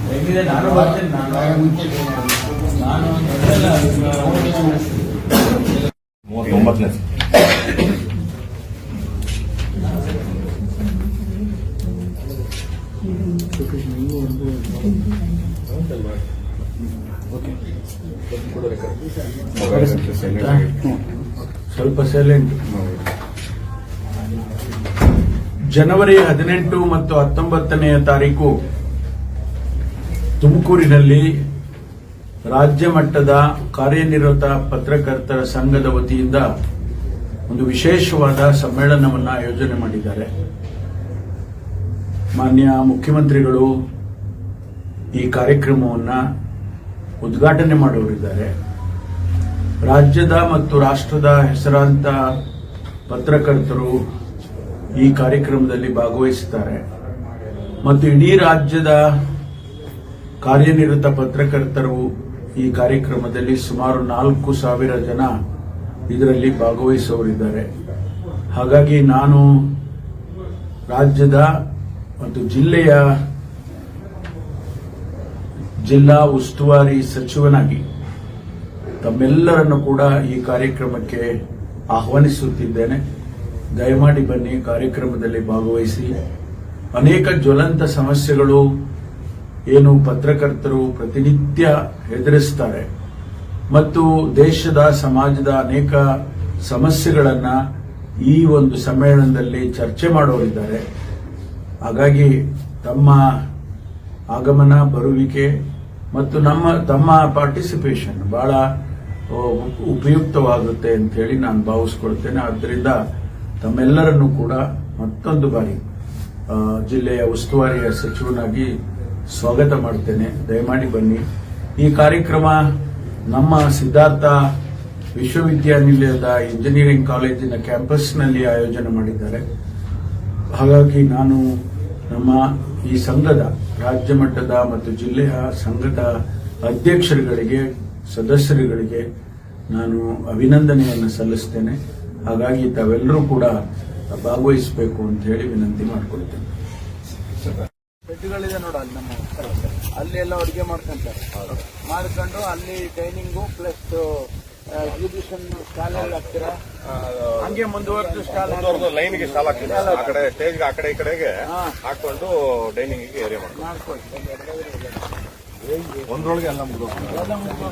ಹೇಗಿದೆ ನಾನು ಬರ್ತೇನೆ. ನಾನು 39ನೇ ಸ್ವಲ್ಪ ಸೈಲೆಂಟ್. ಜನವರಿ 18 ಮತ್ತು 19ನೇ ತಾರೀಕು ತುಮಕೂರಿನಲ್ಲಿ ರಾಜ್ಯ ಮಟ್ಟದ ಕಾರ್ಯನಿರತ ಪತ್ರಕರ್ತರ ಸಂಘದ ವತಿಯಿಂದ ಒಂದು ವಿಶೇಷವಾದ ಸಮ್ಮೇಳನವನ್ನು ಆಯೋಜನೆ ಮಾಡಿದ್ದಾರೆ. ಮಾನ್ಯ ಮುಖ್ಯಮಂತ್ರಿಗಳು ಈ ಕಾರ್ಯಕ್ರಮವನ್ನು ಉದ್ಘಾಟನೆ ಮಾಡುವರಿದ್ದಾರೆ. ರಾಜ್ಯದ ಮತ್ತು ರಾಷ್ಟ್ರದ ಹೆಸರಾಂತ ಪತ್ರಕರ್ತರು ಈ ಕಾರ್ಯಕ್ರಮದಲ್ಲಿ ಭಾಗವಹಿಸುತ್ತಾರೆ ಮತ್ತು ಇಡೀ ರಾಜ್ಯದ ಕಾರ್ಯನಿರತ ಪತ್ರಕರ್ತರು ಈ ಕಾರ್ಯಕ್ರಮದಲ್ಲಿ ಸುಮಾರು 4,000 ಜನ ಇದರಲ್ಲಿ ಭಾಗವಹಿಸುವವರಿದ್ದಾರೆ. ಹಾಗಾಗಿ ನಾನು ರಾಜ್ಯದ ಮತ್ತು ಜಿಲ್ಲಾ ಉಸ್ತುವಾರಿ ಸಚಿವನಾಗಿ ತಮ್ಮೆಲ್ಲರನ್ನು ಕೂಡ ಈ ಕಾರ್ಯಕ್ರಮಕ್ಕೆ ಆಹ್ವಾನಿಸುತ್ತಿದ್ದೇನೆ. ದಯಮಾಡಿ ಬನ್ನಿ, ಕಾರ್ಯಕ್ರಮದಲ್ಲಿ ಭಾಗವಹಿಸಿ. ಅನೇಕ ಜ್ವಲಂತ ಸಮಸ್ಯೆಗಳು ಏನು ಪತ್ರಕರ್ತರು ಪ್ರತಿನಿತ್ಯ ಎದುರಿಸುತ್ತಾರೆ ಮತ್ತು ದೇಶದ ಸಮಾಜದ ಅನೇಕ ಸಮಸ್ಯೆಗಳನ್ನು ಈ ಒಂದು ಸಮ್ಮೇಳನದಲ್ಲಿ ಚರ್ಚೆ ಮಾಡೋರಿದ್ದಾರೆ. ಹಾಗಾಗಿ ತಮ್ಮ ಆಗಮನ, ಬರುವಿಕೆ ಮತ್ತು ತಮ್ಮ ಪಾರ್ಟಿಸಿಪೇಷನ್ ಬಹಳ ಉಪಯುಕ್ತವಾಗುತ್ತೆ ಅಂತ ಹೇಳಿ ನಾನು ಭಾವಿಸ್ಕೊಳ್ತೇನೆ. ಆದ್ದರಿಂದ ತಮ್ಮೆಲ್ಲರನ್ನು ಕೂಡ ಮತ್ತೊಂದು ಬಾರಿ ಜಿಲ್ಲೆಯ ಉಸ್ತುವಾರಿಯ ಸಚಿವನಾಗಿ ಸ್ವಾಗತ ಮಾಡ್ತೇನೆ. ದಯಮಾಡಿ ಬನ್ನಿ. ಈ ಕಾರ್ಯಕ್ರಮ ನಮ್ಮ ಸಿದ್ಧಾರ್ಥ ವಿಶ್ವವಿದ್ಯಾನಿಲಯದ ಇಂಜಿನಿಯರಿಂಗ್ ಕಾಲೇಜಿನ ಕ್ಯಾಂಪಸ್ನಲ್ಲಿ ಆಯೋಜನೆ ಮಾಡಿದ್ದಾರೆ. ಹಾಗಾಗಿ ನಾನು ನಮ್ಮ ಈ ಸಂಘದ ರಾಜ್ಯ ಮಟ್ಟದ ಮತ್ತು ಜಿಲ್ಲೆಯ ಸಂಘದ ಅಧ್ಯಕ್ಷರುಗಳಿಗೆ, ಸದಸ್ಯರುಗಳಿಗೆ ನಾನು ಅಭಿನಂದನೆಯನ್ನು ಸಲ್ಲಿಸ್ತೇನೆ. ಹಾಗಾಗಿ ತಾವೆಲ್ಲರೂ ಕೂಡ ಭಾಗವಹಿಸಬೇಕು ಅಂತ ಹೇಳಿ ವಿನಂತಿ ಮಾಡಿಕೊಳ್ತೇನೆ. ಬೆಡ್ಗಳಿದೆ ನೋಡು, ಅಲ್ಲಿ ನಮ್ಮ ಅಲ್ಲಿ ಎಲ್ಲ ಅಡುಗೆ ಮಾಡ್ಕೊಂಡು ಅಲ್ಲಿ ಡೈನಿಂಗು ಪ್ಲಸ್ ಎಕ್ಸಿಬಿಷನ್ ಸ್ಟಾಲ್ ಎಲ್ಲ ಹಾಕ್ತೀರಾ? ಹಂಗೆ ಮುಂದುವರೆದು ಸ್ಟಾಲ್ ಲೈನ್ಗೆ ಸ್ಟಾಲ್ ಹಾಕ್ತೀರಾ? ಆ ಕಡೆ ಸ್ಟೇಜ್ಗೆ ಆ ಕಡೆ ಈ ಕಡೆಗೆ ಹಾಕೊಂಡು ಡೈನಿಂಗ್ ಏರಿಯಾ ಮಾಡ್ಕೊಳ್ಳಿ. ಒಂದ್ರೊಳಗೆ ಎಲ್ಲ ಮುಗಿದು